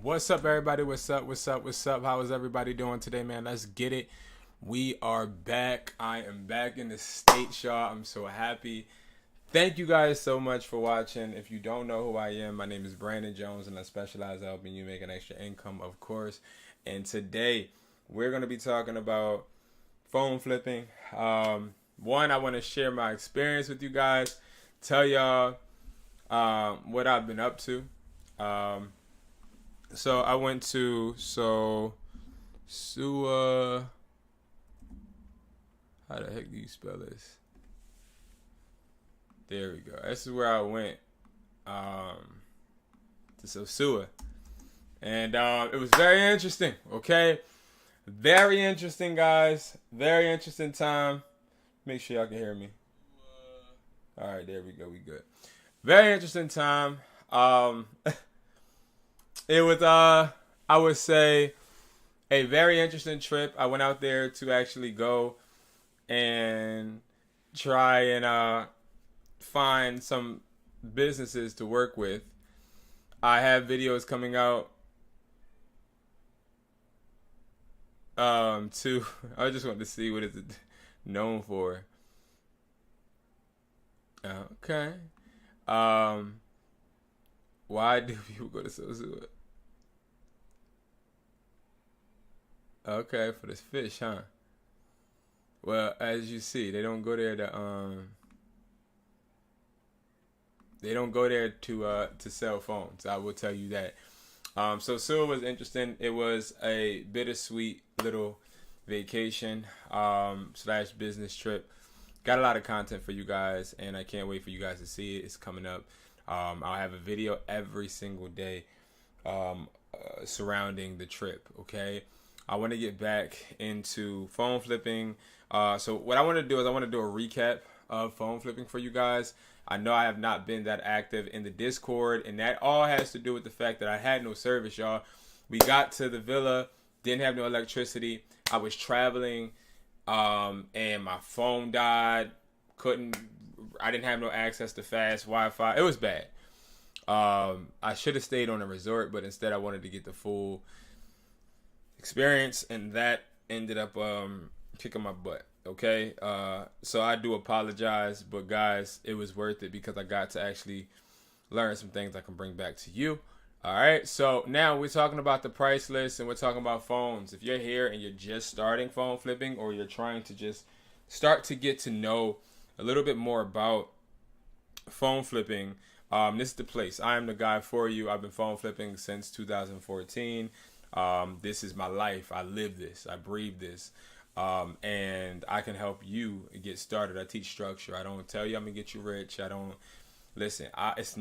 What's up, everybody? What's up? How is everybody doing today, man? Let's get it. We are back. I am back in the States, y'all. I'm so happy. Thank you guys so much for watching. If you don't know who I am, my name is Brandon Jones, and I specialize in helping you make an extra income, of course. And today, we're going to be talking about phone flipping. One, I want to share my experience with you guys, tell y'all what I've been up to. So I went to Sua. How the heck do you spell this? There we go. This is where I went. To Sua, and it was very interesting. Okay, very interesting, guys. Very interesting time. Make sure y'all can hear me. All right, there we go. We good. Very interesting time. It was, I would say, a very interesting trip. I went out there to actually go and try and find some businesses to work with. I have videos coming out to, I just want to see what it's known for. Okay. Why do people go to Sua? Okay, for this fish, huh? Well, as you see, they don't go there to sell phones. I will tell you that. So Sua was interesting. It was a bittersweet little vacation slash business trip. Got a lot of content for you guys, and I can't wait for you guys to see it. It's coming up. I'll have a video every single day surrounding the trip. Okay. I want to get back into phone flipping. So what I want to do is I want to do a recap of phone flipping for you guys. I know I have not been that active in the Discord, and that all has to do with the fact that I had no service, y'all. We got to the villa, didn't have no electricity. I was traveling, and my phone died. I didn't have no access to fast Wi-Fi. It was bad. I should have stayed on a resort, but instead I wanted to get the full experience, and that ended up kicking my butt. Okay, so I do apologize, but guys, it was worth it because I got to actually learn some things I can bring back to you. All right, so now we're talking about the price list, and we're talking about phones. If you're here and you're just starting phone flipping, or you're trying to just start to get to know a little bit more about phone flipping, this is the place. I am the guy for you. I've been phone flipping since 2014. This is my life. I live this. I breathe this. And I can help you get started. I teach structure. I don't tell you I'm gonna get you rich. I don't listen. It's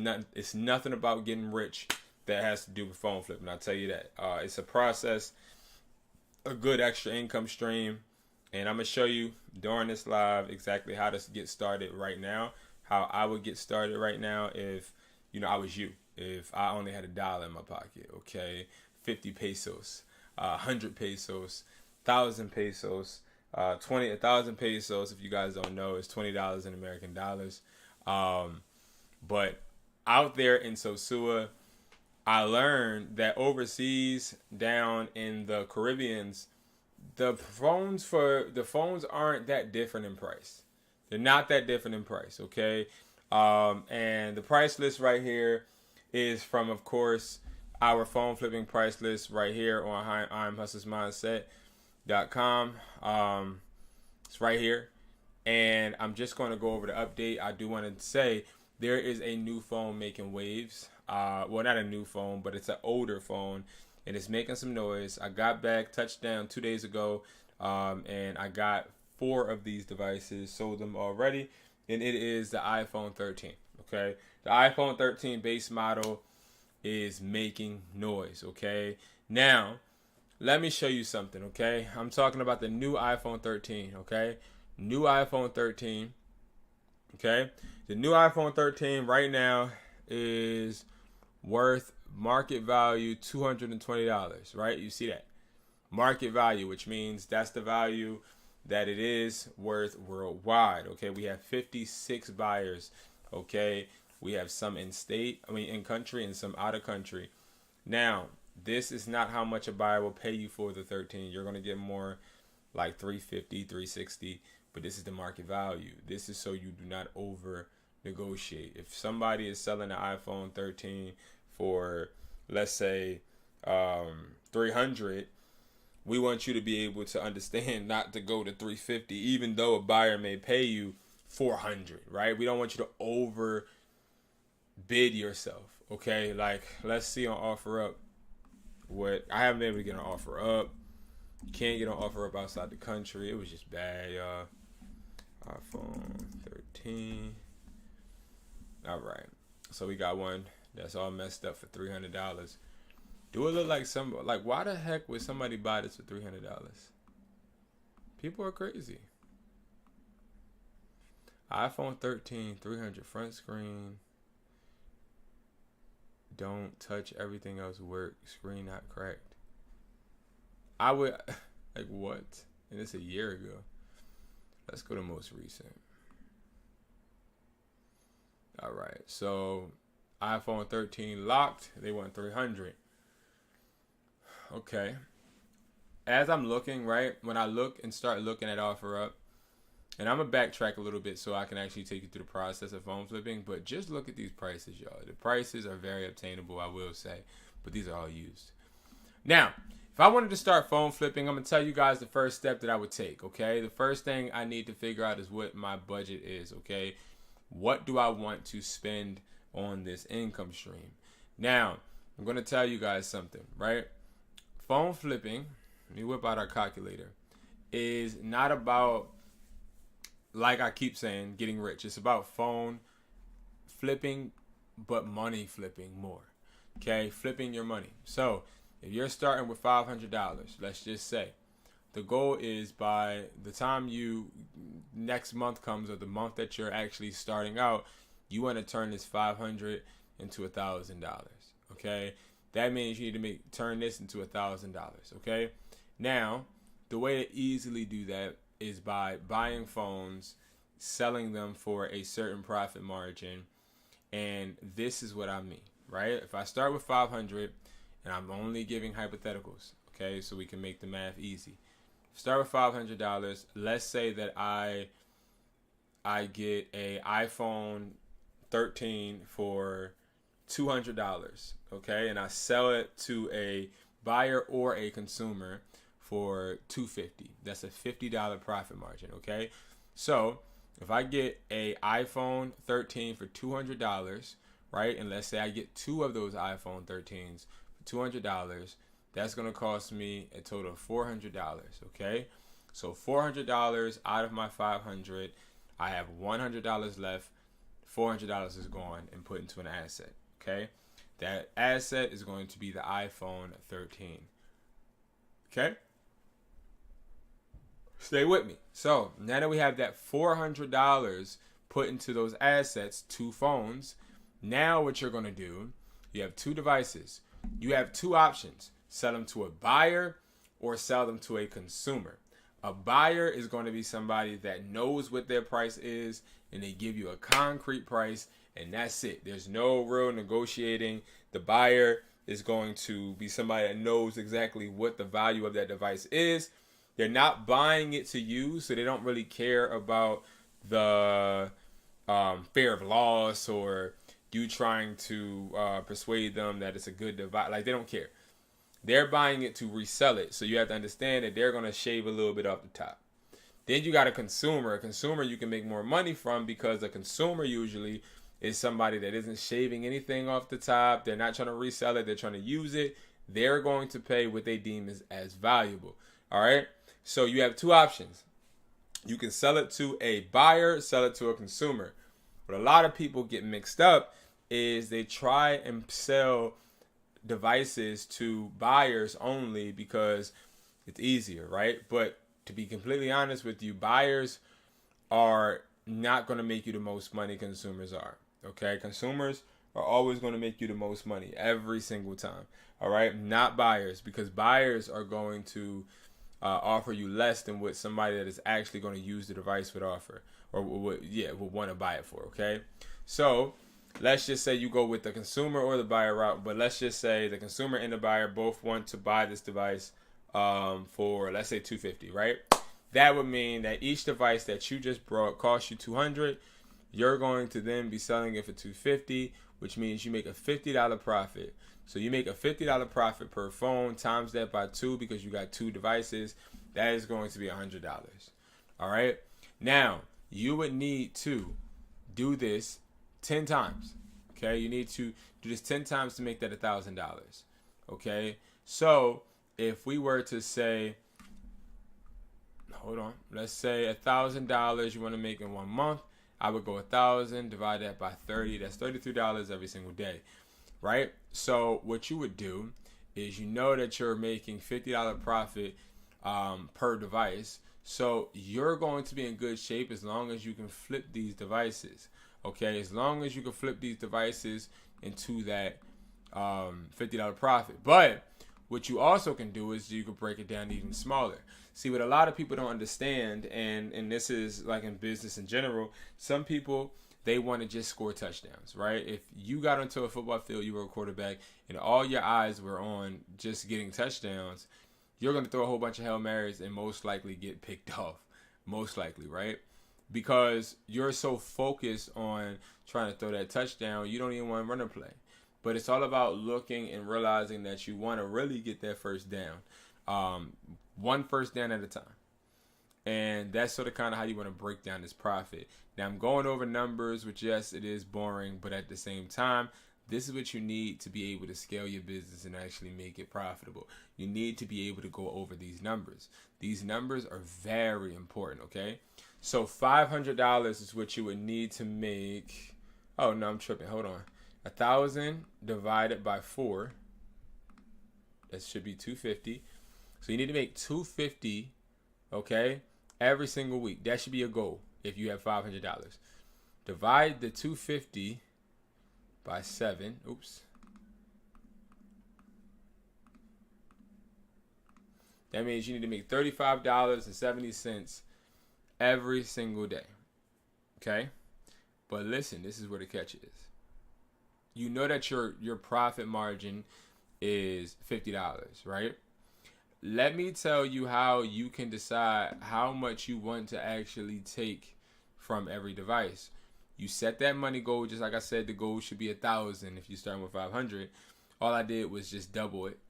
nothing about getting rich that has to do with phone flipping. I'll tell you that. It's a process, a good extra income stream, and I'm gonna show you during this live exactly how to get started right now. How I would get started right now if I was you. If I only had $1 in my pocket, okay, 50 pesos, 100 pesos. 1,000 pesos, 1,000 pesos. If you guys don't know, is $20 in American dollars. But out there in Sosua, I learned that overseas, down in the Caribbeans, the phones aren't that different in price. They're not that different in price. Okay, and the price list right here is from, of course, our phone flipping price list right here on I'mHustlersMindset.com. It's right here, and I'm just going to go over the update. I do want to say there is a new phone making waves. Well, not a new phone, but it's an older phone, and it's making some noise. I got back touchdown 2 days ago, and I got 4 of these devices, sold them already, and it is the iPhone 13. Okay, the iPhone 13 base model is making noise. Okay, now let me show you something. Okay, I'm talking about the new iPhone 13. Okay, new iPhone 13. Okay, the new iPhone 13 right now is worth market value $220. Right, you see that market value, which means that's the value that it is worth worldwide. Okay, we have 56 buyers. Okay, we have some in country, and some out of country. Now, this is not how much a buyer will pay you for the 13. You're going to get more like 350, 360, but this is the market value. This is so you do not over negotiate. If somebody is selling an iPhone 13 for, let's say, 300, we want you to be able to understand not to go to 350, even though a buyer may pay you 400, right? We don't want you to over bid yourself, okay? Like, let's see on OfferUp what I haven't been able to get on OfferUp. You can't get on OfferUp outside the country. It was just bad, y'all. iPhone 13. All right, so we got one that's all messed up for $300. Do it look like why the heck would somebody buy this for $300? People are crazy. iPhone 13, 300 front screen. Don't touch, everything else work. Screen not cracked. I would, like, what? And it's a year ago. Let's go to most recent. All right, so iPhone 13 locked. They want 300. Okay. As I'm looking, right, when I look and start looking at OfferUp, and I'm going to backtrack a little bit so I can actually take you through the process of phone flipping, but just look at these prices, y'all. The prices are very obtainable, I will say, but these are all used. Now, if I wanted to start phone flipping, I'm going to tell you guys the first step that I would take, okay? The first thing I need to figure out is what my budget is, okay? What do I want to spend on this income stream? Now, I'm going to tell you guys something, right? Phone flipping, let me whip out our calculator, is not about, like I keep saying, getting rich. It's about phone flipping, but money flipping more. Okay, flipping your money. So if you're starting with $500, let's just say, the goal is by the time next month comes, or the month that you're actually starting out, you want to turn this $500 into $1,000. Okay, that means you need to turn this into $1,000. Okay, now the way to easily do that is by buying phones, selling them for a certain profit margin, and this is what I mean, right? If I start with 500, and I'm only giving hypotheticals, okay, so we can make the math easy. Start with $500. Let's say that I get a iPhone 13 for $200, okay, and I sell it to a buyer or a consumer for $250. That's a $50 profit margin, okay? So if I get a iPhone 13 for $200, right, and let's say I get two of those iPhone 13s for $200, that's going to cost me a total of $400, okay? So $400 out of my $500, I have $100 left. $400 is gone and put into an asset, okay? That asset is going to be the iPhone 13, okay? Stay with me. So now that we have that $400 put into those assets, two phones, now what you're going to do, you have two devices. You have two options. Sell them to a buyer or sell them to a consumer. A buyer is going to be somebody that knows what their price is, and they give you a concrete price, and that's it. There's no real negotiating. The buyer is going to be somebody that knows exactly what the value of that device is. They're not buying it to use, so they don't really care about the fear of loss or you trying to persuade them that it's a good device. Like, they don't care. They're buying it to resell it. So you have to understand that they're going to shave a little bit off the top. Then you got a consumer. A consumer you can make more money from, because a consumer usually is somebody that isn't shaving anything off the top. They're not trying to resell it. They're trying to use it. They're going to pay what they deem as valuable. All right. So you have two options. You can sell it to a buyer, sell it to a consumer. What a lot of people get mixed up is they try and sell devices to buyers only because it's easier, right? But to be completely honest with you, buyers are not going to make you the most money. Consumers are, okay? Consumers are always going to make you the most money every single time, all right? Not buyers, because buyers are going to offer you less than what somebody that is actually going to use the device would offer, or would want to buy it for, okay? So let's just say you go with the consumer or the buyer route, but let's just say the consumer and the buyer both want to buy this device for, let's say, $250, right? That would mean that each device that you just brought cost you $200. You're going to then be selling it for $250, which means you make a $50 profit. So you make a $50 profit per phone, times that by 2 because you got 2 devices. That is going to be $100. All right. Now, you would need to do this 10 times. Okay. You need to do this 10 times to make that $1,000. Okay. So if we were to say, hold on, let's say $1,000 you want to make in 1 month, I would go 1,000, divide that by 30. That's $33 every single day, right? So what you would do is, you know that you're making $50 profit per device. So you're going to be in good shape as long as you can flip these devices, okay? As long as you can flip these devices into that $50 profit. But what you also can do is you can break it down even smaller. See, what a lot of people don't understand, and this is like in business in general, some people, they want to just score touchdowns, right? If you got onto a football field, you were a quarterback, and all your eyes were on just getting touchdowns, you're going to throw a whole bunch of Hail Marys and most likely get picked off. Most likely, right? Because you're so focused on trying to throw that touchdown, you don't even want to run a play. But it's all about looking and realizing that you want to really get that first down. One first down at a time. And that's sort of kind of how you want to break down this profit. Now, I'm going over numbers, which, yes, it is boring, but at the same time, this is what you need to be able to scale your business and actually make it profitable. You need to be able to go over these numbers. These numbers are very important, okay? So $500 is what you would need to make. Oh, no, I'm tripping. Hold on. 1,000 divided by 4. That should be $250. So you need to make $250, okay, every single week. That should be a goal if you have $500. Divide the $250 by 7. Oops. That means you need to make $35.70 every single day. Okay? But listen, this is where the catch is. You know that your profit margin is $50, right? Let me tell you how you can decide how much you want to actually take from every device. You set that money goal, just like I said, the goal should be 1,000 if you start with 500. All I did was just double it.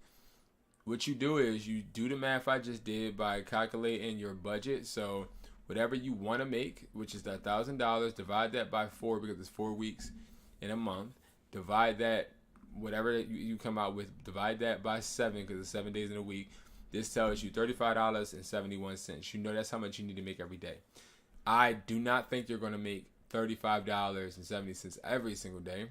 What you do is you do the math I just did by calculating your budget. So whatever you want to make, which is that $1,000, divide that by 4 because it's 4 weeks in a month. Divide that, whatever you come out with, divide that by 7 because it's 7 days in a week. This tells you $35.71. You know that's how much you need to make every day. I do not think you're going to make $35.70 every single day.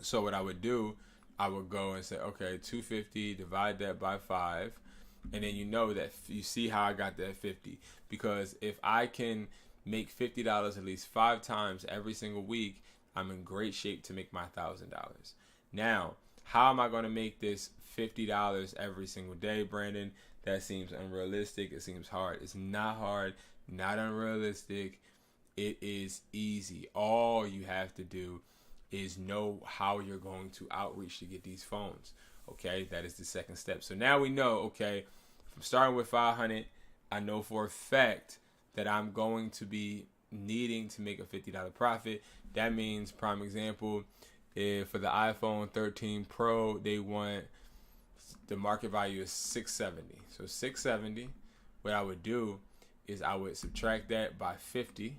So what I would do, I would go and say, okay, $250, divide that by 5. And then you know that you see how I got that 50. Because if I can make $50 at least 5 times every single week, I'm in great shape to make my $1,000. Now, how am I going to make this $50 every single day, Brandon? That seems unrealistic. It seems hard. It's not hard, not unrealistic. It is easy. All you have to do is know how you're going to outreach to get these phones. Okay, that is the second step. So now we know, okay, if I'm starting with 500, I know for a fact that I'm going to be needing to make a $50 profit. That means, prime example, if for the iPhone 13 Pro, they want the market value is $670. So $670, what I would do is I would subtract that by 50.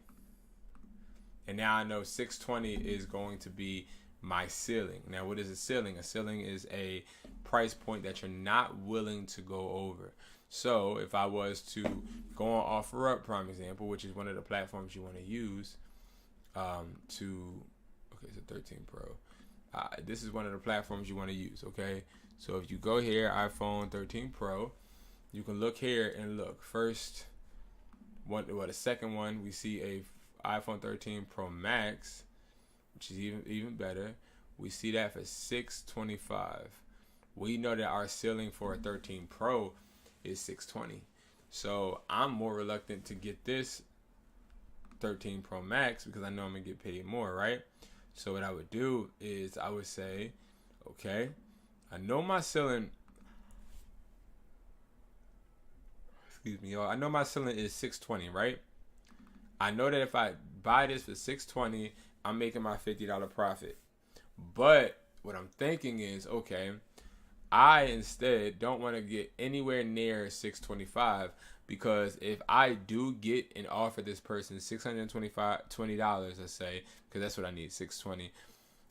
And now I know $620 is going to be my ceiling. Now, what is a ceiling? A ceiling is a price point that you're not willing to go over. So if I was to go on OfferUp, prime example, which is one of the platforms you want to use okay, so 13 Pro. This is one of the platforms you want to use, okay? So if you go here, iPhone 13 Pro, you can look here and look. First one, the second one, we see a iPhone 13 Pro Max, which is even better. We see that for $625. We know that our ceiling for a 13 Pro is $620. So I'm more reluctant to get this 13 Pro Max because I know I'm gonna get paid more, right? So what I would do is I would say, okay, I know my ceiling, excuse me, y'all. I know my ceiling is 620, right? I know that if I buy this for 620, I'm making my $50 profit. But what I'm thinking is, okay, I instead don't want to get anywhere near 625, because if I do get and offer this person $620, let's say, because that's what I need, 620.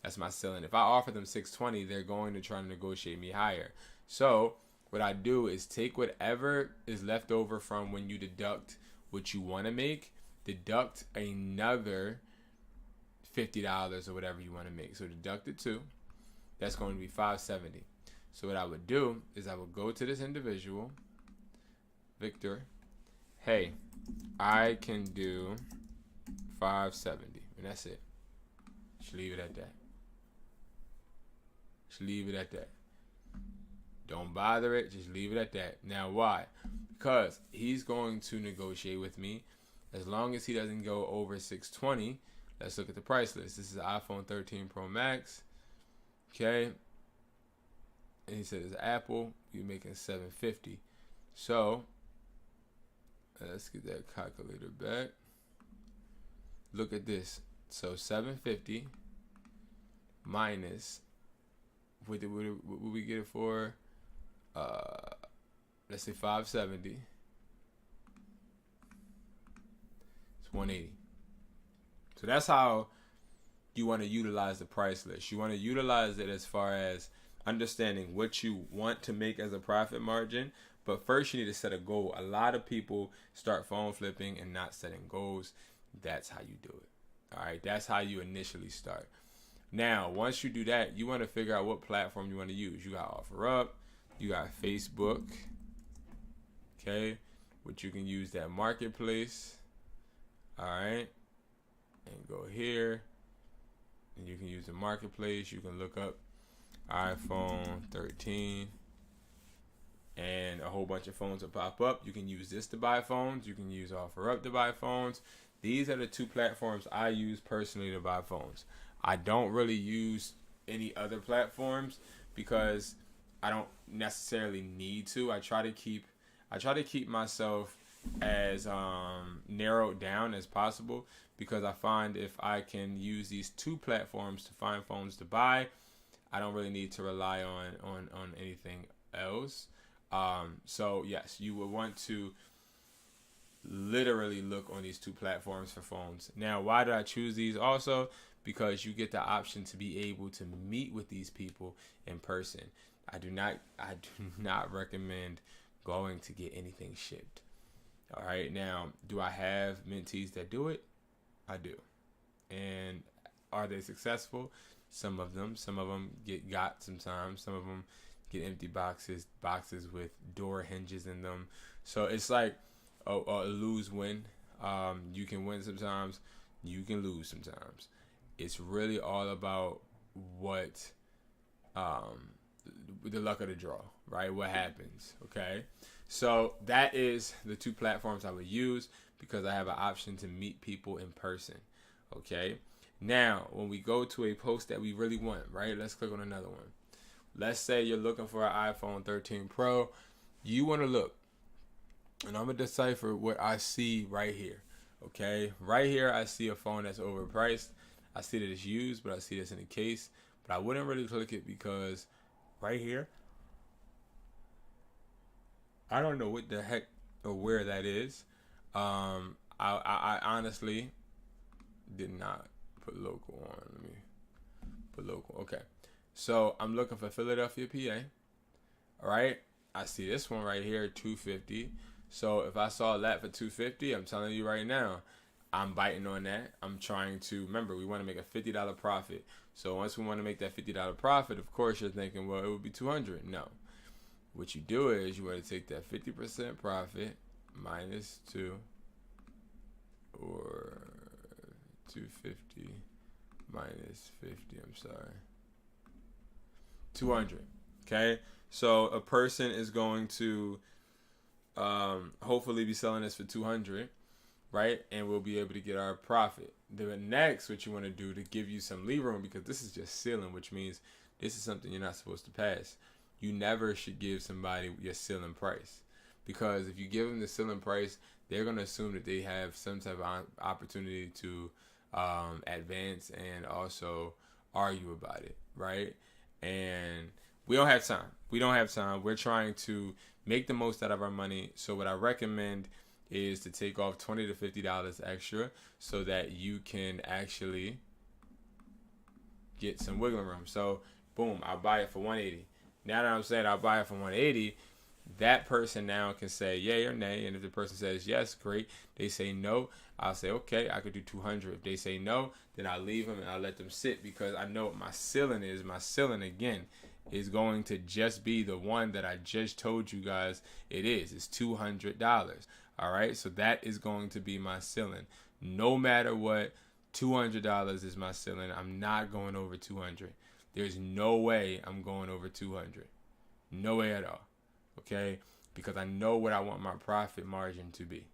That's my ceiling. If I offer them 620, they're going to try to negotiate me higher. So what I do is take whatever is left over from when you deduct what you want to make, deduct another $50 or whatever you want to make. So deduct it too. That's going to be $570. So what I would do is I would go to this individual, Victor. Hey, I can do $570, and that's it. Just leave it at that. Just leave it at that. Don't bother it. Just leave it at that. Now, why? Because he's going to negotiate with me as long as he doesn't go over 620. Let's look at the price list. This is an iPhone 13 Pro Max. Okay. And he said it's Apple. You're making $750. So let's get that calculator back. Look at this. So $750 minus what we get it for? Let's say $570. It's $180. So that's how you want to utilize the price list. You want to utilize it as far as understanding what you want to make as a profit margin. But first you need to set a goal. A lot of people start phone flipping and not setting goals. That's how you do it. All right. That's how you initially start. Now, once you do that, you want to figure out what platform you want to use. You got OfferUp. You got Facebook. Okay. Which you can use that marketplace. All right. And go here. And you can use the marketplace. You can look up iPhone 13. And a whole bunch of phones will pop up. You can use this to buy phones. You can use OfferUp to buy phones. These are the two platforms I use personally to buy phones. I don't really use any other platforms because I don't necessarily need to. I try to keep myself as narrowed down as possible, because I find if I can use these two platforms to find phones to buy, I don't really need to rely on anything else. So yes, you would want to literally look on these two platforms for phones. Now, why did I choose these also? Because you get the option to be able to meet with these people in person. I do not recommend going to get anything shipped. All right. Now, do I have mentees that do it? I do. And are they successful? Some of them get got sometimes. Some of them get empty boxes with door hinges in them. So it's like a lose-win. You can win sometimes. You can lose sometimes. It's really all about what the luck of the draw, right? What happens, okay? So that is the two platforms I would use because I have an option to meet people in person, okay? Now, when we go to a post that we really want, right? Let's click on another one. Let's say you're looking for an iPhone 13 Pro. You want to look, and I'm going to decipher what I see right here, okay? Right here, I see a phone that's overpriced. I see that it's used, but I see this in a case. But I wouldn't really click it because right here, I don't know what the heck or where that is. I honestly did not put local on. Let me put local. Okay. So I'm looking for Philadelphia, PA. All right. I see this one right here, $250. So if I saw that for $250, I'm telling you right now, I'm biting on that. I'm trying to, remember, we want to make a $50 profit. So once we want to make that $50 profit, of course, you're thinking, well, it would be $200. No. What you do is you want to take that 50% profit minus 2, or 250 minus 50, I'm sorry. 200. Okay? So a person is going to hopefully be selling this for 200. right? And we'll be able to get our profit. The next, what you want to do to give you some leeway room, because this is just ceiling, which means this is something you're not supposed to pass. You never should give somebody your ceiling price, because if you give them the ceiling price, they're going to assume that they have some type of opportunity to advance and also argue about it, right? And we don't have time. We're trying to make the most out of our money. So what I recommend is to take off $20 to $50 extra so that you can actually get some wiggling room. So boom, I'll buy it for $180. Now that I'm saying I'll buy it for $180, that person now can say yay or nay. And if the person says yes, great. They say no, I'll say okay, I could do $200. If they say no, then I'll leave them and I'll let them sit, because I know what my ceiling is. My ceiling, again, is going to just be the one that I just told you guys it is. It's $200. All right, so that is going to be my ceiling. No matter what, $200 is my ceiling. I'm not going over 200. There's no way I'm going over 200. No way at all. Okay, because I know what I want my profit margin to be.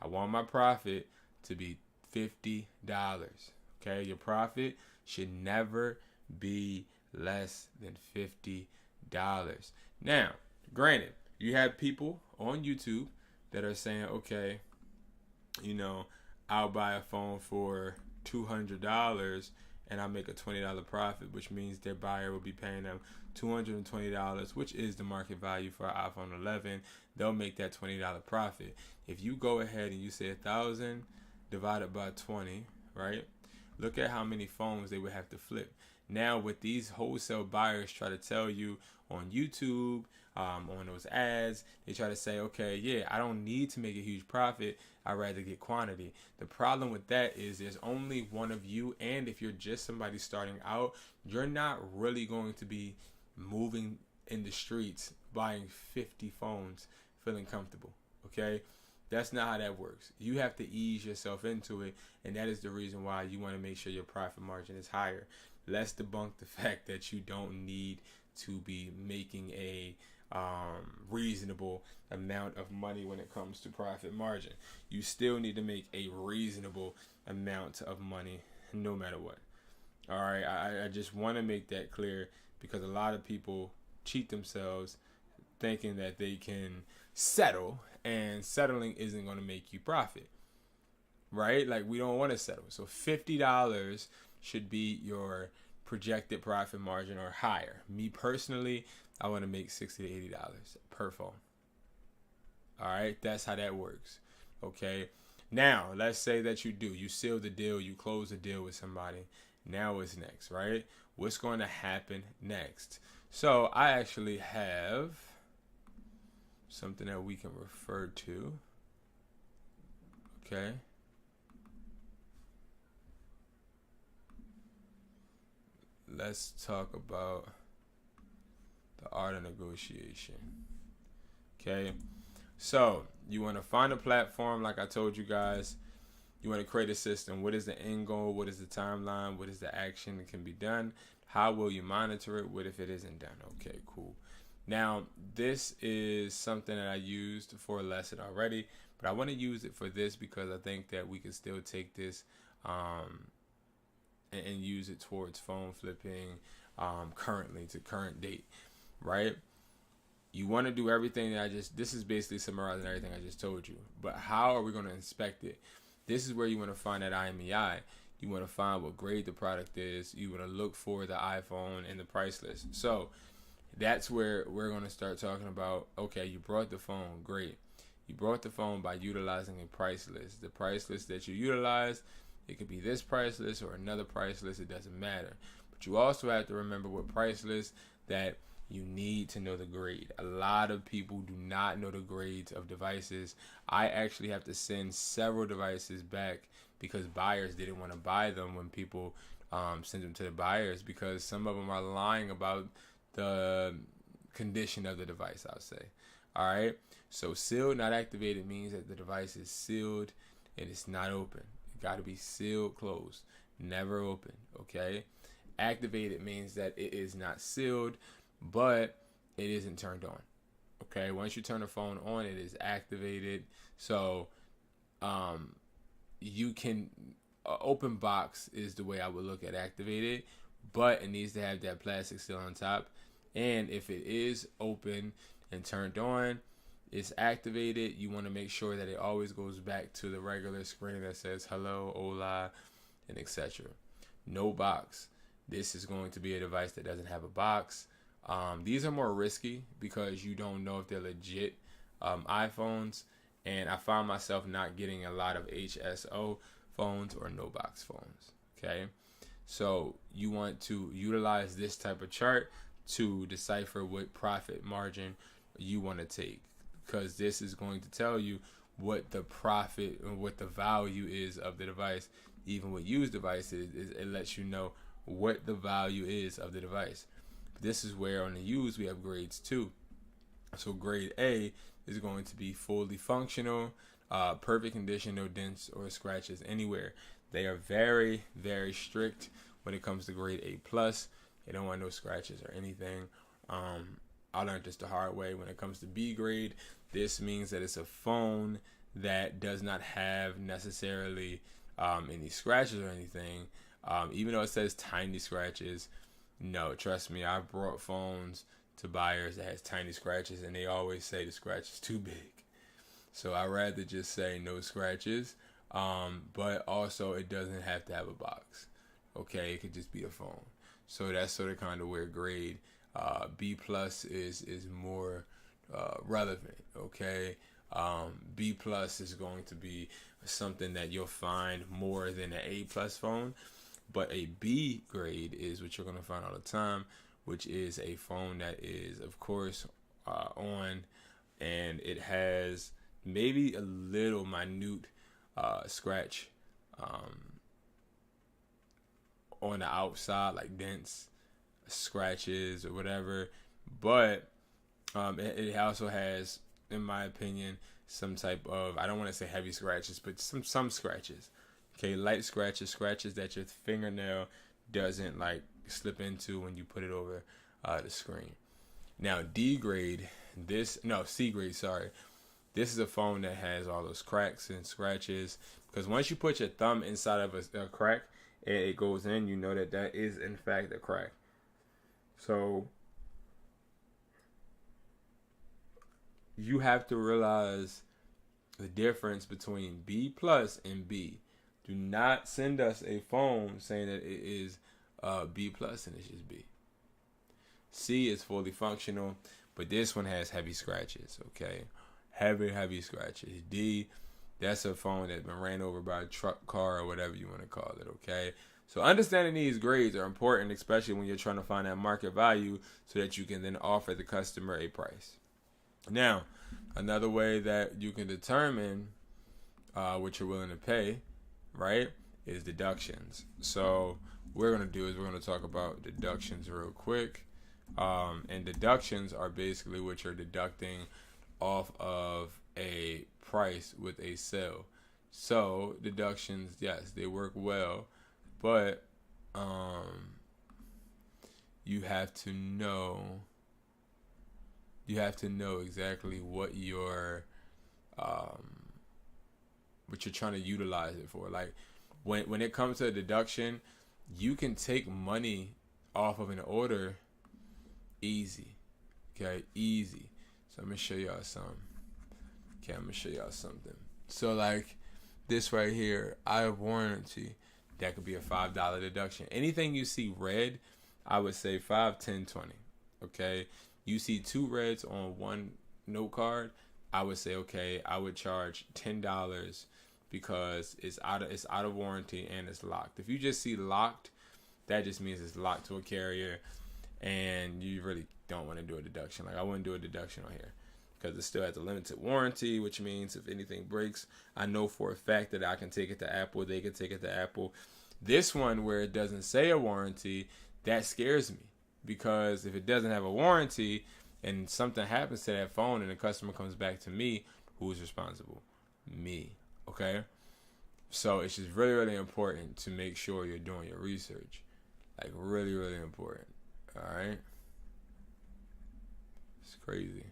I want my profit to be $50. Okay, your profit should never be less than $50. Now, granted, you have people on YouTube that are saying, okay, I'll buy a phone for $200 and I'll make a $20 profit, which means their buyer will be paying them $220, which is the market value for an iPhone 11. They'll make that $20 profit. If you go ahead and you say 1,000 divided by 20, right? Look at how many phones they would have to flip. Now, what these wholesale buyers try to tell you on YouTube, on those ads, they try to say, okay, yeah, I don't need to make a huge profit. I'd rather get quantity. The problem with that is there's only one of you, and if you're just somebody starting out, you're not really going to be moving in the streets buying 50 phones feeling comfortable, okay? That's not how that works. You have to ease yourself into it, and that is the reason why you want to make sure your profit margin is higher. Let's debunk the fact that you don't need to be making a reasonable amount of money when it comes to profit margin. You still need to make a reasonable amount of money no matter what. All right, I just want to make that clear, because a lot of people cheat themselves thinking that they can settle, and settling isn't going to make you profit, right? Like, we don't want to settle. So $50 should be your projected profit margin or higher. Me personally, I want to make $60 to $80 per phone. All right, that's how that works. Okay, now let's say that you seal the deal, you close the deal with somebody. Now what's next, right? What's going to happen next? So I actually have something that we can refer to. Okay. Let's talk about the art of negotiation. Okay. So you want to find a platform, like I told you guys. You want to create a system. What is the end goal? What is the timeline? What is the action that can be done? How will you monitor it? What if it isn't done? Okay, cool. Now, this is something that I used for a lesson already, but I want to use it for this because I think that we can still take this and use it towards phone flipping currently, to current date, right? You want to do everything that this is basically summarizing everything I just told you, but how are we going to inspect it? This is where you want to find that IMEI. You want to find what grade the product is. You want to look for the iPhone and the price list. So that's where we're going to start talking about, okay, you brought the phone, great. You brought the phone by utilizing a price list. The price list that you utilize, it could be this price list or another price list, it doesn't matter. But you also have to remember what price list that you need to know the grade. A lot of people do not know the grades of devices. I actually have to send several devices back because buyers didn't want to buy them when people send them to the buyers, because some of them are lying about the condition of the device, I'll say. All right. So sealed, not activated means that the device is sealed and it's not open. It got to be sealed, closed, never open. Okay. Activated means that it is not sealed, but it isn't turned on. Okay. Once you turn the phone on, it is activated. So, you can open box is the way I would look at activated, but it needs to have that plastic still on top. And if it is open and turned on, it's activated, you want to make sure that it always goes back to the regular screen that says hello, hola, and etc. No box. This is going to be a device that doesn't have a box. These are more risky because you don't know if they're legit iPhones, and I found myself not getting a lot of HSO phones or no box phones. Okay, so you want to utilize this type of chart to decipher what profit margin you want to take, because this is going to tell you what the profit and what the value is of the device. Even with used devices, it lets you know what the value is of the device. This is where on the used we have grades too. So grade A is going to be fully functional, perfect condition, no dents or scratches anywhere. They are very, very strict when it comes to grade A plus. They don't want no scratches or anything. I learned this the hard way. When it comes to B grade, this means that it's a phone that does not have necessarily any scratches or anything. Even though it says tiny scratches, no, trust me, I've brought phones to buyers that has tiny scratches, and they always say the scratch is too big. So I'd rather just say no scratches, but also it doesn't have to have a box. Okay, it could just be a phone. So that's sort of kind of where grade B plus is more relevant. Okay, B plus is going to be something that you'll find more than an A plus phone, but a B grade is what you're going to find all the time, which is a phone that is, of course, on, and it has maybe a little minute scratch on the outside, like dents, scratches, or whatever. But it also has, in my opinion, some type of, I don't want to say heavy scratches, but some scratches. Okay, light scratches that your fingernail doesn't like slip into when you put it over the screen. Now D grade, C grade, sorry. This is a phone that has all those cracks and scratches, because once you put your thumb inside of a crack and it goes in, you know that is in fact a crack. So you have to realize the difference between B plus and B. Do not send us a phone saying that it is B plus and it's just B. C is fully functional, but this one has heavy scratches, okay? Heavy scratches. D, that's a phone that's been ran over by a truck, car, or whatever you want to call it, okay? So understanding these grades are important, especially when you're trying to find that market value so that you can then offer the customer a price. Now, another way that you can determine what you're willing to pay, right, is deductions. So what we're going to do is we're going to talk about deductions real quick. And deductions are basically what you're deducting off of a price with a sale. So deductions, yes, they work well, but you have to know exactly what you're trying to utilize it for. Like when it comes to a deduction, you can take money off of an order easy. Okay, easy. So I'm gonna show y'all something. Okay, I'm gonna show y'all something. So like this right here, out of warranty, that could be a $5 deduction. Anything you see red, I would say 5, 10, 20. Okay, you see 2 reds on one note card, I would say okay, I would charge $10 because it's out of warranty and it's locked. If you just see locked, that just means it's locked to a carrier and you really don't want to do a deduction. Like I wouldn't do a deduction on here because it still has a limited warranty, which means if anything breaks, I know for a fact that I can take it to Apple, they can take it to Apple. This one where it doesn't say a warranty, that scares me, because if it doesn't have a warranty and something happens to that phone and the customer comes back to me, who's responsible? Me. Okay? So it's just really, really important to make sure you're doing your research. Like really, really important. All right? It's crazy.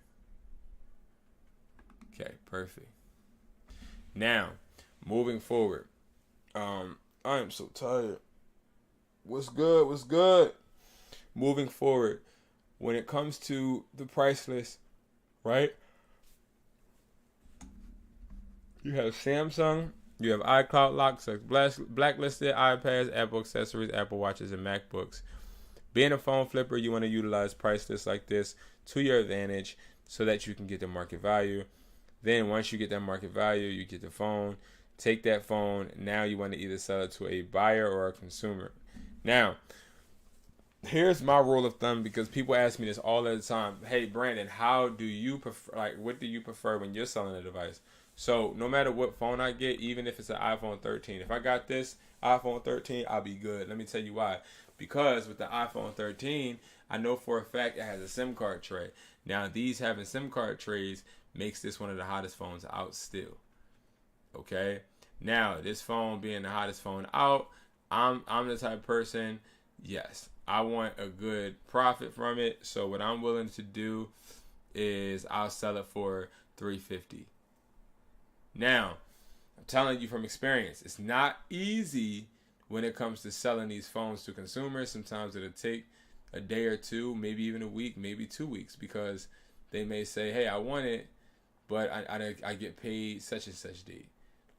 Okay, perfect. Now, moving forward. I am so tired. What's good? What's good? Moving forward, when it comes to the price list, right? You have Samsung, you have iCloud locks, like blacklisted iPads, Apple accessories, Apple watches, and MacBooks. Being a phone flipper, you want to utilize price lists like this to your advantage so that you can get the market value. Then once you get that market value, you get the phone. Take that phone. Now you want to either sell it to a buyer or a consumer. Now, here's my rule of thumb, because people ask me this all the time. Hey, Brandon, how do you prefer? Like, what do you prefer when you're selling a device? So no matter what phone I get, even if it's an iPhone 13, if I got this iPhone 13, I'll be good. Let me tell you why. Because with the iPhone 13, I know for a fact it has a SIM card tray. Now, these having SIM card trays makes this one of the hottest phones out still. Okay? Now, this phone being the hottest phone out, I'm the type of person, yes, I want a good profit from it. So what I'm willing to do is I'll sell it for $350. Now, I'm telling you from experience, it's not easy when it comes to selling these phones to consumers. Sometimes it'll take a day or two, maybe even a week, maybe 2 weeks, because they may say, hey, I want it, but I get paid such and such date.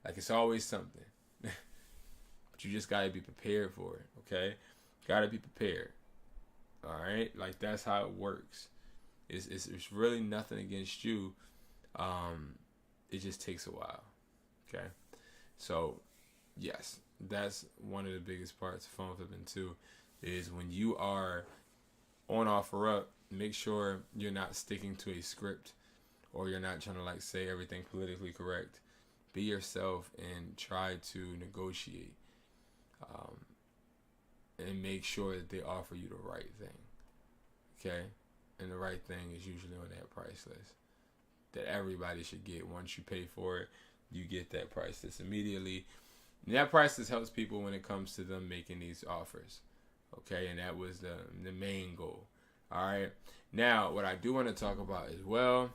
Like, it's always something. But you just got to be prepared for it, okay? Got to be prepared. All right? Like, that's how it works. It's really nothing against you. It just takes a while, okay? So, yes, that's one of the biggest parts of phone flipping too, is when you are on OfferUp, make sure you're not sticking to a script, or you're not trying to like say everything politically correct. Be yourself and try to negotiate, and make sure that they offer you the right thing, okay? And the right thing is usually on that price list that everybody should get. Once you pay for it, you get that price list immediately. And that price list helps people when it comes to them making these offers, okay? And that was the main goal. All right. Now, what I do want to talk about as well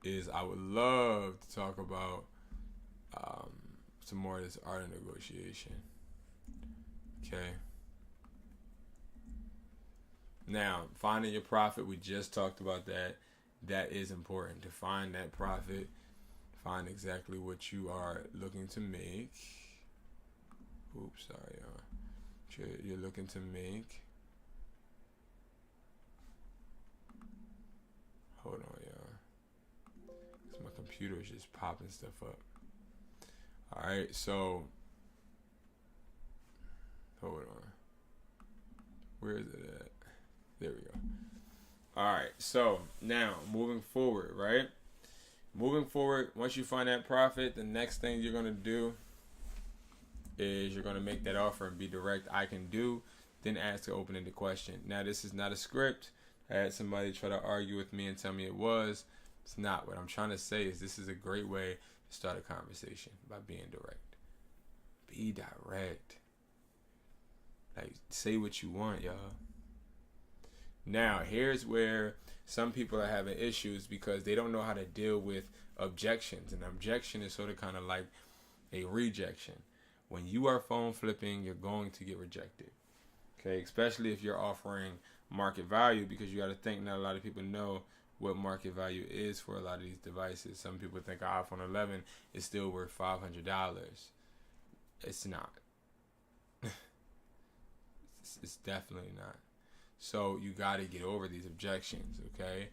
is I would love to talk about some more of this art of negotiation. Okay. Now, finding your profit, we just talked about that. That is important, to find that profit, find exactly what you are looking to make. Oops, sorry, y'all. You're looking to make. Hold on, y'all. Because my computer is just popping stuff up. All right, so hold on. Where is it at? There we go. All right, so now moving forward, right? Moving forward, once you find that profit, the next thing you're going to do is you're going to make that offer and be direct. I can do, then ask an open-ended question. Now, this is not a script. I had somebody try to argue with me and tell me it was. It's not. What I'm trying to say is this is a great way to start a conversation, by being direct. Be direct. Like, say what you want, y'all. Now, here's where some people are having issues, because they don't know how to deal with objections. An objection is sort of kind of like a rejection. When you are phone flipping, you're going to get rejected. Okay, especially if you're offering market value, because you got to think, not a lot of people know what market value is for a lot of these devices. Some people think an iPhone 11 is still worth $500. It's not. It's definitely not. So you got to get over these objections, okay?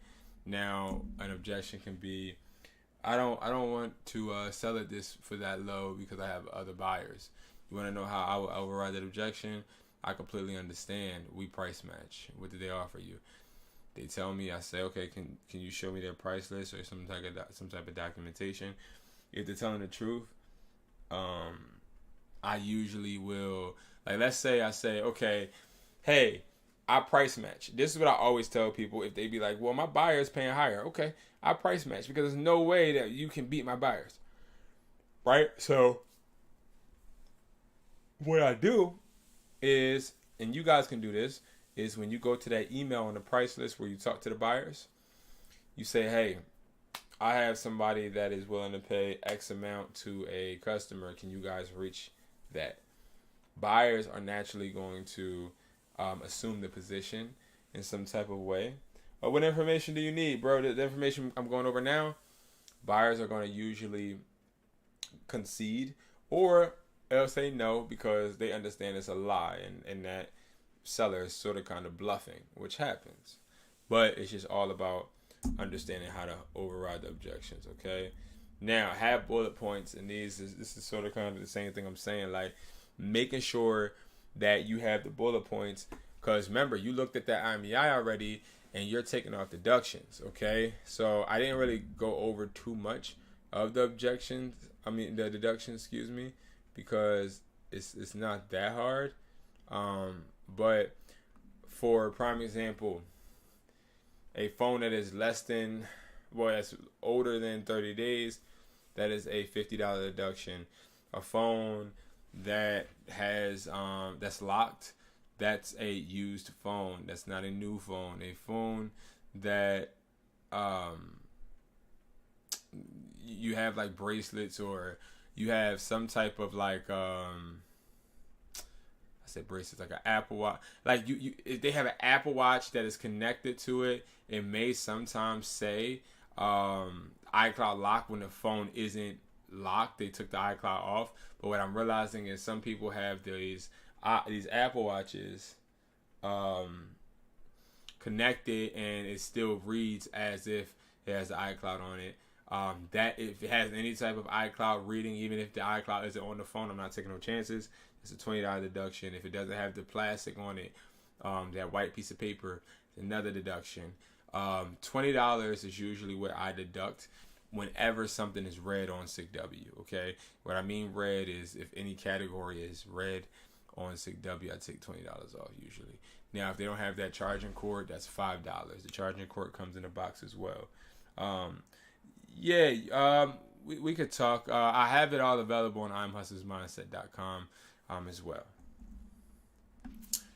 Now, an objection can be, I don't want to sell it this for that low because I have other buyers. You want to know how I will override that objection? I completely understand. We price match. What do they offer you? They tell me, I say, okay, can you show me their price list or some type of documentation? If they're telling the truth, I usually will, like, let's say I say, okay, hey, I price match. This is what I always tell people if they be like, well, my buyer is paying higher. Okay, I price match, because there's no way that you can beat my buyers. Right? So what I do is, and you guys can do this, is when you go to that email on the price list where you talk to the buyers, you say, hey, I have somebody that is willing to pay X amount to a customer. Can you guys reach that? Buyers are naturally going to assume the position in some type of way. What information do you need, bro? The information I'm going over now, buyers are going to usually concede, or they'll say no because they understand it's a lie, and that seller is sort of kind of bluffing, which happens. But it's just all about understanding how to override the objections, okay? Now, have bullet points, and this is sort of kind of the same thing I'm saying, like making sure that you have the bullet points, because remember, you looked at that IMEI already, and you're taking off deductions, okay? So I didn't really go over too much of the the deductions, excuse me, because it's not that hard. But for prime example, a phone that is that's older than 30 days, that is a $50 deduction. A phone that has that's locked, that's a used phone. That's not a new phone. A phone that you have like bracelets, or you have some type of like I said bracelets, like an Apple Watch. Like if they have an Apple Watch that is connected to it, it may sometimes say iCloud lock when the phone isn't locked. They took the iCloud off. But what I'm realizing is some people have these Apple Watches connected, and it still reads as if it has the iCloud on it. That if it has any type of iCloud reading, even if the iCloud isn't on the phone, I'm not taking no chances. It's a $20 deduction. If it doesn't have the plastic on it, that white piece of paper, another deduction. $20 is usually what I deduct whenever something is red on SIGW. Okay, what I mean red is if any category is red on SIGW, I take $20 off usually. Now, if they don't have that charging cord, that's $5. The charging cord comes in a box as well. We could talk. I have it all available on imhustlersmindset.com as well.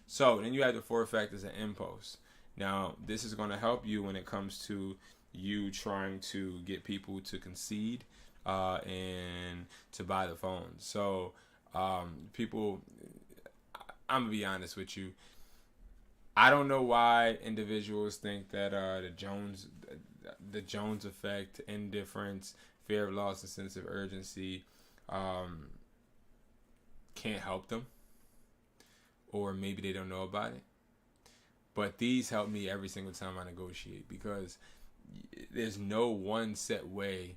So then you have the 4 factors of impulse. Now, this is going to help you when it comes to you trying to get people to concede and to buy the phone. So people, I'm going to be honest with you. I don't know why individuals think that the Jones effect, indifference, fear of loss, and sense of urgency can't help them, or maybe they don't know about it. But these help me every single time I negotiate, because there's no one set way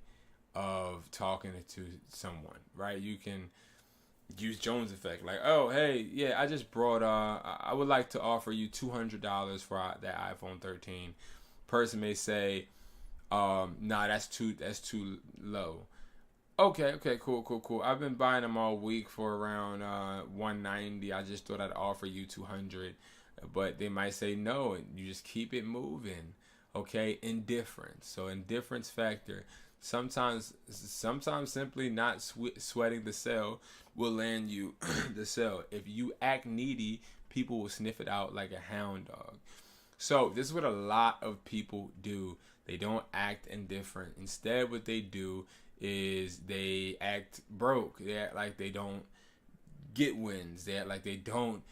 of talking to someone, right? You can use Jones effect, like, oh, hey, yeah, I just brought I would like to offer you $200 for that iPhone 13. Person may say, nah, that's too low. Okay, cool. I've been buying them all week for around $190. I just thought I'd offer you $200, but they might say no, and you just keep it moving. Okay, indifference. So indifference factor. Sometimes simply not sweating the sale will land you the sale. If you act needy, people will sniff it out like a hound dog. So this is what a lot of people do. They don't act indifferent. Instead, what they do is they act broke. They act like they don't get wins. They act like they don't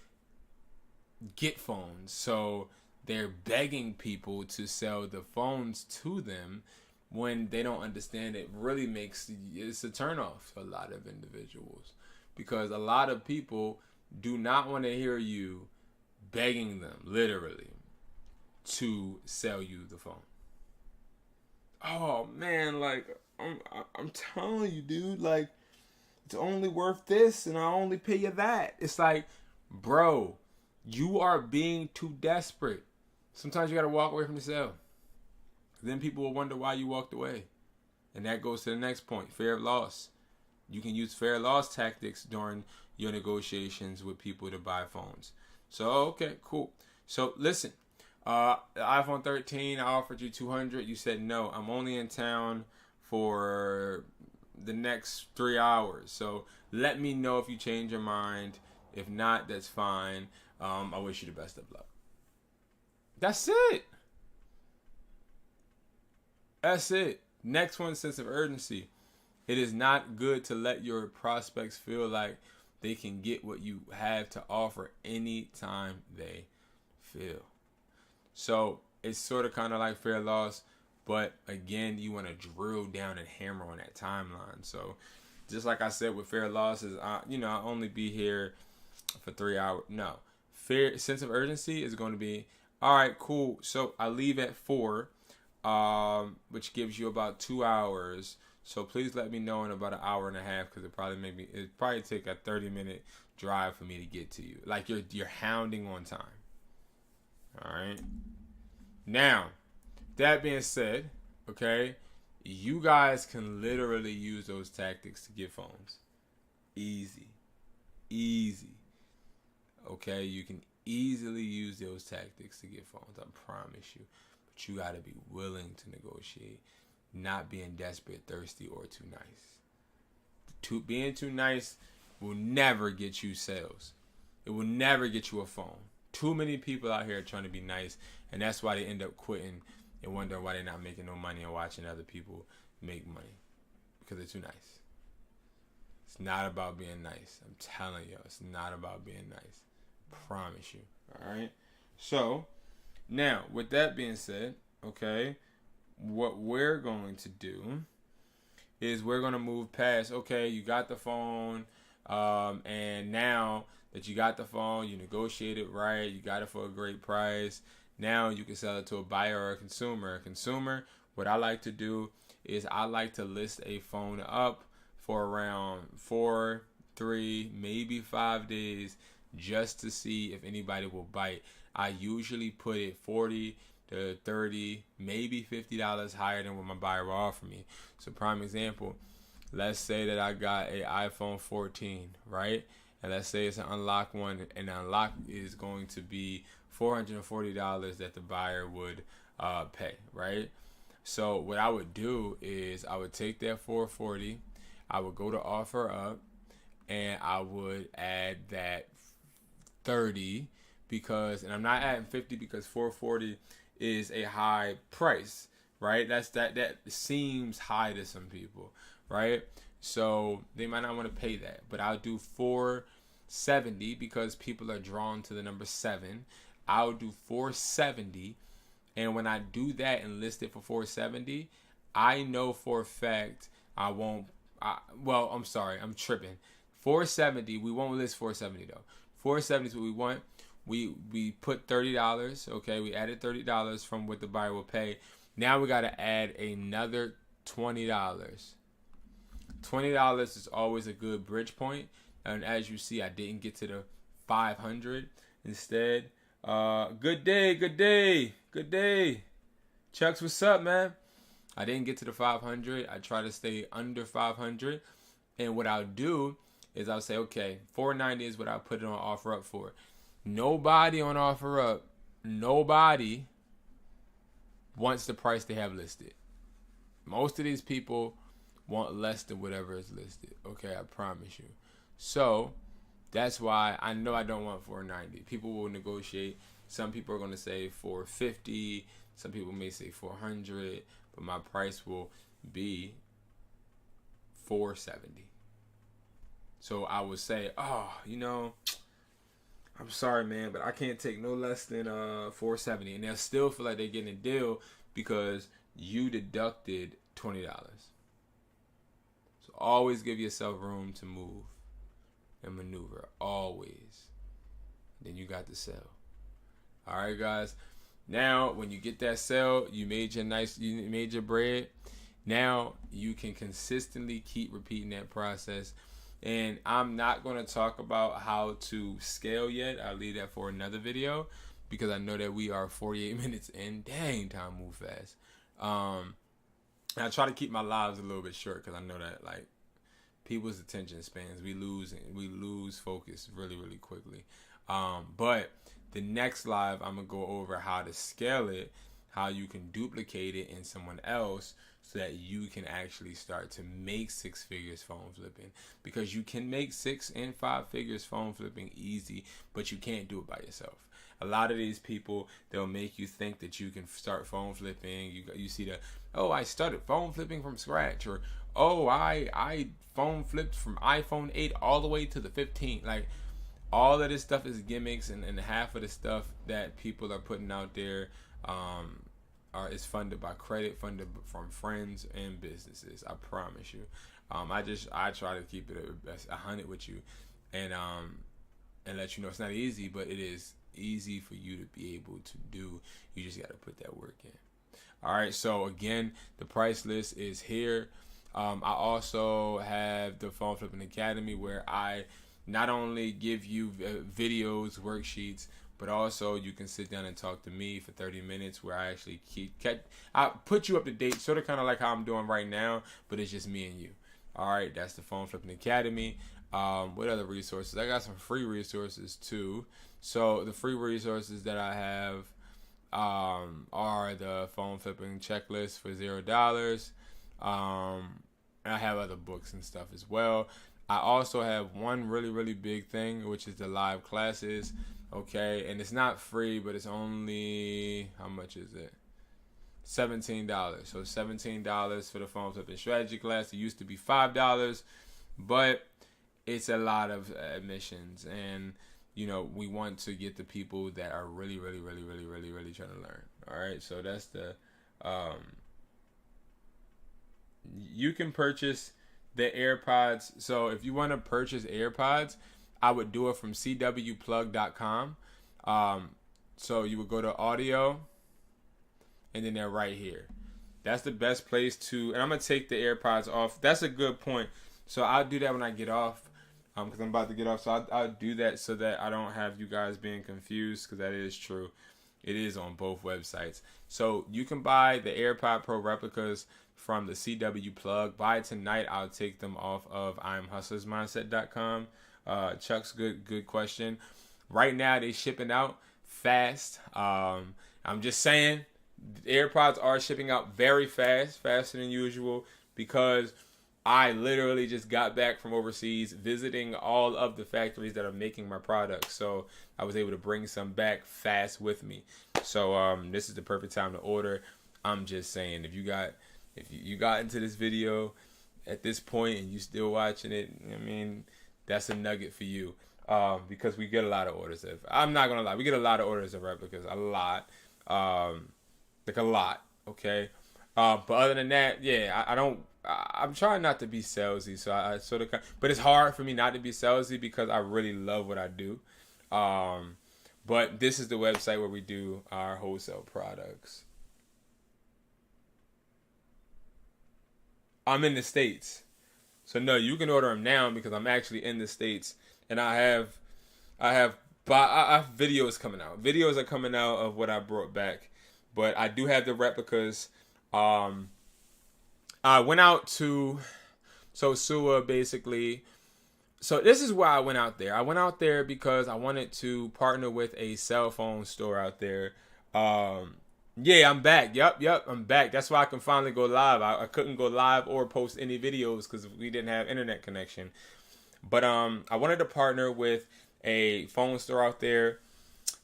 get phones. So they're begging people to sell the phones to them when they don't understand. It's a turnoff for a lot of individuals, because a lot of people do not want to hear you begging them, literally, to sell you the phone. Oh man, like I'm telling you, dude, like it's only worth this, and I only pay you that. It's like, bro, you are being too desperate. Sometimes you gotta walk away from the sale. Then people will wonder why you walked away, and that goes to the next point: fear of loss. You can use fear of loss tactics during your negotiations with people to buy phones. So okay, cool. So listen. The iPhone 13, I offered you $200. You said no. I'm only in town for the next 3 hours. So let me know if you change your mind. If not, that's fine. I wish you the best of luck. That's it. Next one, sense of urgency. It is not good to let your prospects feel like they can get what you have to offer anytime they feel. So it's sort of kind of like fair loss, but again, you want to drill down and hammer on that timeline. So just like I said with fair losses, I'll only be here for 3 hours. No, fair sense of urgency is going to be, all right, cool. So I leave at 4, which gives you about 2 hours. So please let me know in about an hour and a half, because it probably take a 30-minute drive for me to get to you. Like you're hounding on time. All right. Now, that being said, okay, you guys can literally use those tactics to get phones. Easy. Okay, you can easily use those tactics to get phones. I promise you. But you got to be willing to negotiate. Not being desperate, thirsty, or too nice. Being too nice will never get you sales. It will never get you a phone. Too many people out here are trying to be nice, and that's why they end up quitting and wondering why they're not making no money and watching other people make money, because they're too nice. It's not about being nice. I'm telling you, it's not about being nice. Promise you. All right. So now, with that being said, okay, what we're going to do is we're going to move past, okay, you got the phone, and now that you got the phone, you negotiated right, you got it for a great price. Now you can sell it to a buyer or a consumer. A consumer, what I like to do is I like to list a phone up for around 4, 3, maybe 5 days, just to see if anybody will bite. I usually put it 40 to 30, maybe $50 higher than what my buyer will offer me. So prime example, let's say that I got a iPhone 14, right? And let's say it's an unlocked one, and the unlock is going to be $440 that the buyer would pay, right? So what I would do is I would take that $440, I would go to offer up, and I would add that 30 and I'm not adding 50 because $440 is a high price, right? That seems high to some people, right? So they might not want to pay that, but I'll do $470 because people are drawn to the number 7. I'll do $470, and when I do that and list it for $470, I know for a fact I'm tripping. $470, we won't list $470 though. $470 is what we want. We put $30, okay? We added $30 from what the buyer will pay. Now we got to add another $20. $20 is always a good bridge point. And as you see, I didn't get to the 500. Instead, good day. Chucks, what's up, man? I didn't get to the 500. I try to stay under 500. And what I'll do is I'll say, okay, $490 is what I'll put it on offer up for. Nobody on offer up, nobody wants the price they have listed. Most of these people want less than whatever is listed. Okay, I promise you. So that's why I know I don't want $490. People will negotiate. Some people are going to say $450. Some people may say $400, but my price will be $470. So I would say, I'm sorry, man, but I can't take no less than $470, and they'll still feel like they're getting a deal because you deducted $20. So always give yourself room to move and maneuver, always. Then you got the sell. All right, guys. Now, when you get that sell, you made your bread. Now you can consistently keep repeating that process. And I'm not going to talk about how to scale yet. I'll leave that for another video because I know that we are 48 minutes in. Dang, time move fast. And I try to keep my lives a little bit short because I know that like people's attention spans, we lose focus really, really quickly. But the next live, I'm going to go over how to scale it, how you can duplicate it in someone else, so that you can actually start to make 6 figures phone flipping. Because you can make 6 and 5 figures phone flipping easy, but you can't do it by yourself. A lot of these people, they'll make you think that you can start phone flipping. You see the, oh, I started phone flipping from scratch, or oh, I phone flipped from iPhone 8 all the way to the 15. Like, all of this stuff is gimmicks, and half of the stuff that people are putting out there is funded by credit, funded from friends and businesses. I promise you. I try to keep it 100 with you, and let you know it's not easy, but it is easy for you to be able to do. You just got to put that work in. All right. So again, the price list is here. I also have the Phone Flipping Academy, where I not only give you videos, worksheets, but also you can sit down and talk to me for 30 minutes, where I actually I put you up to date, sort of kind of like how I'm doing right now, but it's just me and you. All right, that's the Phone Flipping Academy. What other resources? I got some free resources too. So the free resources that I have are the phone flipping checklist for $0. And I have other books and stuff as well. I also have one really, really big thing, which is the live classes. Okay, and it's not free, but it's only, how much is it? $17. So $17 for the phone flipping strategy class. It used to be $5, but it's a lot of admissions, and we want to get the people that are really, really, really, really, really, really trying to learn. All right, so that's the you can purchase the AirPods. So if you want to purchase AirPods, I would do it from cwplug.com. So you would go to audio, and then they're right here. That's the best place to, and I'm going to take the AirPods off. That's a good point. So I'll do that when I get off, because I'm about to get off. So I'll do that so that I don't have you guys being confused, because that is true. It is on both websites. So you can buy the AirPod Pro replicas from the CW Plug. By tonight, I'll take them off of IamHustlersMindset.com. Chuck's good question. Right now, they shipping out fast. I'm just saying, the AirPods are shipping out very fast, faster than usual, because I literally just got back from overseas visiting all of the factories that are making my products. So I was able to bring some back fast with me. So this is the perfect time to order. I'm just saying, if you got into this video at this point and you still watching it, I mean, that's a nugget for you, because we get a lot of orders. I'm not gonna lie, we get a lot of orders of replicas, a lot, like a lot. Okay, but other than that, yeah, I'm trying not to be salesy, so I sort of, but it's hard for me not to be salesy because I really love what I do. But this is the website where we do our wholesale products. I'm in the States. So no, you can order them now because I'm actually in the States, and I have videos coming out. Videos are coming out of what I brought back, but I do have the replicas. I went out to Sosua basically. So this is why I went out there. I went out there because I wanted to partner with a cell phone store out there. Yeah, I'm back. Yep, I'm back. That's why I can finally go live. I couldn't go live or post any videos because we didn't have internet connection. But I wanted to partner with a phone store out there.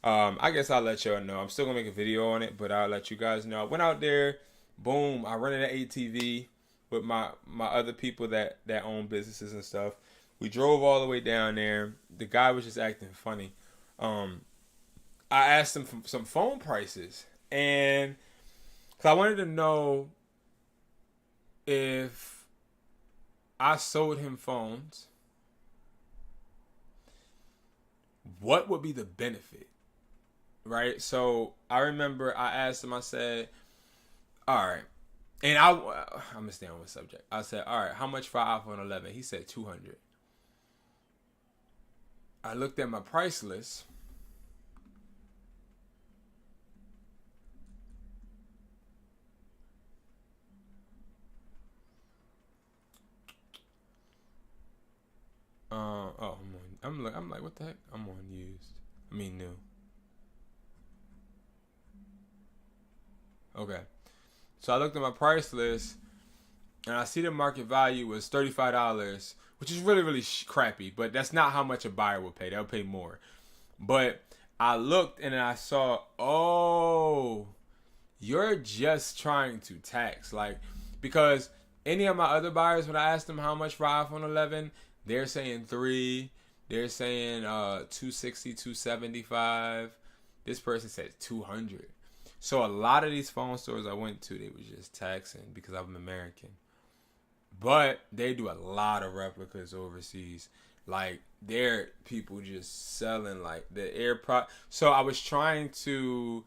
I guess I'll let y'all know. I'm still gonna make a video on it, but I'll let you guys know. I went out there, boom. I rented an ATV with my other people that own businesses and stuff. We drove all the way down there. The guy was just acting funny. I asked him for some phone prices. And because I wanted to know if I sold him phones, what would be the benefit, right? So I remember I asked him, I said, all right. And I'm going to stay on the subject. I said, all right, how much for iPhone 11? He said $200. I looked at my price list. I'm like, what the heck? I'm on used. I mean new. Okay. So I looked at my price list, and I see the market value was $35, which is really, really crappy. But that's not how much a buyer will pay. They'll pay more. But I looked and I saw, oh, you're just trying to tax. Like, because any of my other buyers, when I asked them how much for iPhone 11, they're saying 3. They're saying 260, 275. This person said 200. So a lot of these phone stores I went to, they were just taxing because I'm American. But they do a lot of replicas overseas. Like, they're people just selling like the AirPod. So I was trying to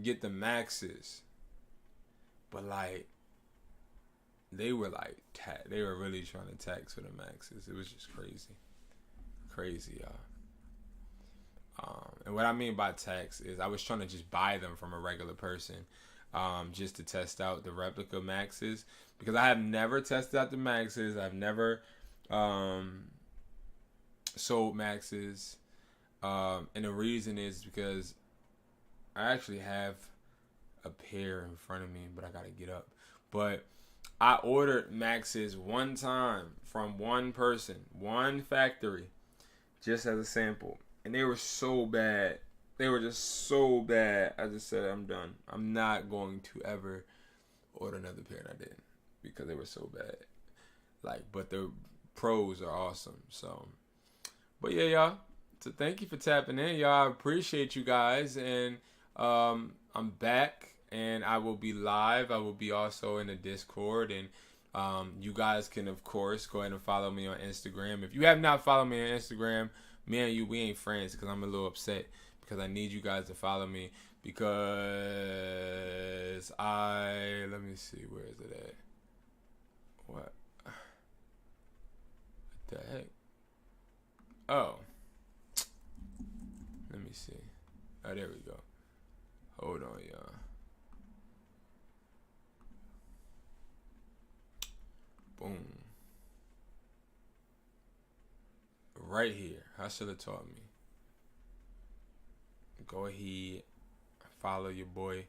get the Maxes, but like they were like they were really trying to tax for the Maxes. It was just crazy, y'all. And what I mean by tax is I was trying to just buy them from a regular person, just to test out the replica Maxes, because I have never tested out the Maxes. I've never sold Maxes, and the reason is because I actually have a pair in front of me, but I gotta get up. But I ordered Maxes one time from one person, one factory, just as a sample. And they were so bad. They were just so bad. I just said, I'm done. I'm not going to ever order another pair. And I didn't, because they were so bad. Like, but the pros are awesome. So, but yeah, y'all. So thank you for tapping in, y'all. I appreciate you guys. And I'm back, and I will be live. I will be also in the Discord, and you guys can, of course, go ahead and follow me on Instagram. If you have not followed me on Instagram, me and you, we ain't friends, because I'm a little upset, because I need you guys to follow me, because let me see, where is it at? What the heck? Oh, let me see. Oh, there we go. Hold on, y'all. Boom. Right here. Hustler taught me. Go ahead. Follow your boy.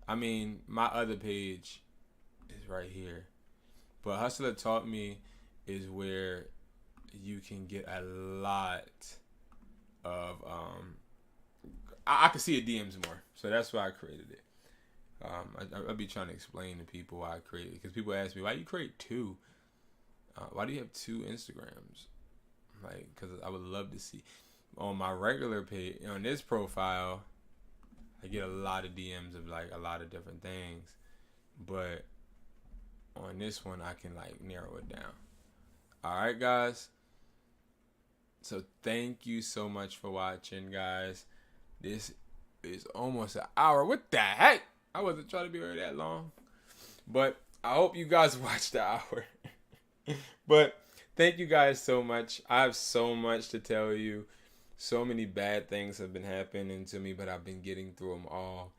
I mean, my other page is right here. But Hustler Taught Me is where you can get a lot of I can see your DMs more, so that's why I created it. I'll be trying to explain to people why I created it, because people ask me, why you create 2? Why do you have 2 Instagrams? Like, because I would love to see on my regular page, on this profile, I get a lot of DMs of like a lot of different things, but on this one I can like narrow it down. All right, guys. So thank you so much for watching, guys. This is almost an hour. What the heck? I wasn't trying to be here that long. But I hope you guys watched the hour. But thank you guys so much. I have so much to tell you. So many bad things have been happening to me, but I've been getting through them all.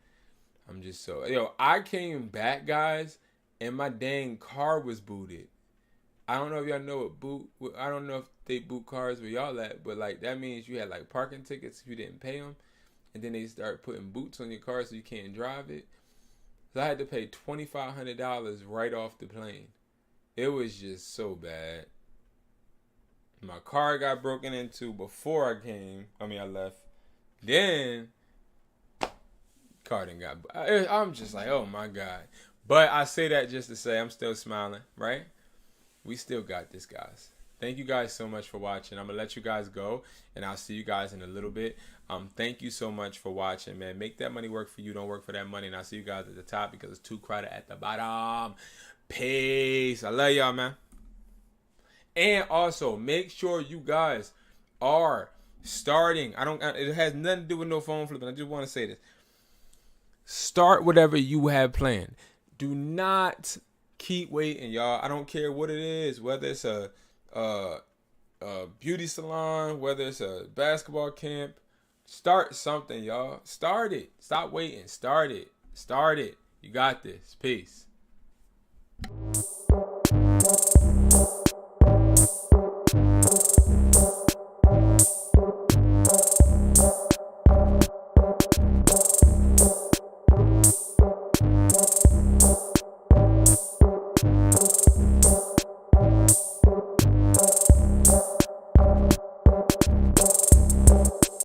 I'm just so... I came back, guys, and my dang car was booted. I don't know if y'all know what I don't know if they boot cars where y'all at, but like that means you had like parking tickets if you didn't pay them, and then they start putting boots on your car so you can't drive it. So I had to pay $2,500 right off the plane. It was just so bad. My car got broken into before I left. Then car didn't got. I'm just like, oh my God. But I say that just to say I'm still smiling, right? We still got this, guys. Thank you guys so much for watching. I'm going to let you guys go, and I'll see you guys in a little bit. Thank you so much for watching, man. Make that money work for you. Don't work for that money. And I'll see you guys at the top because it's too crowded at the bottom. Peace. I love y'all, man. And also, make sure you guys are starting. It has nothing to do with no phone flipping. I just want to say this. Start whatever you have planned. Do not keep waiting, y'all. I don't care what it is, whether it's a beauty salon, whether it's a basketball camp. Start something, y'all. Start it. Stop waiting. Start it. You got this. Peace.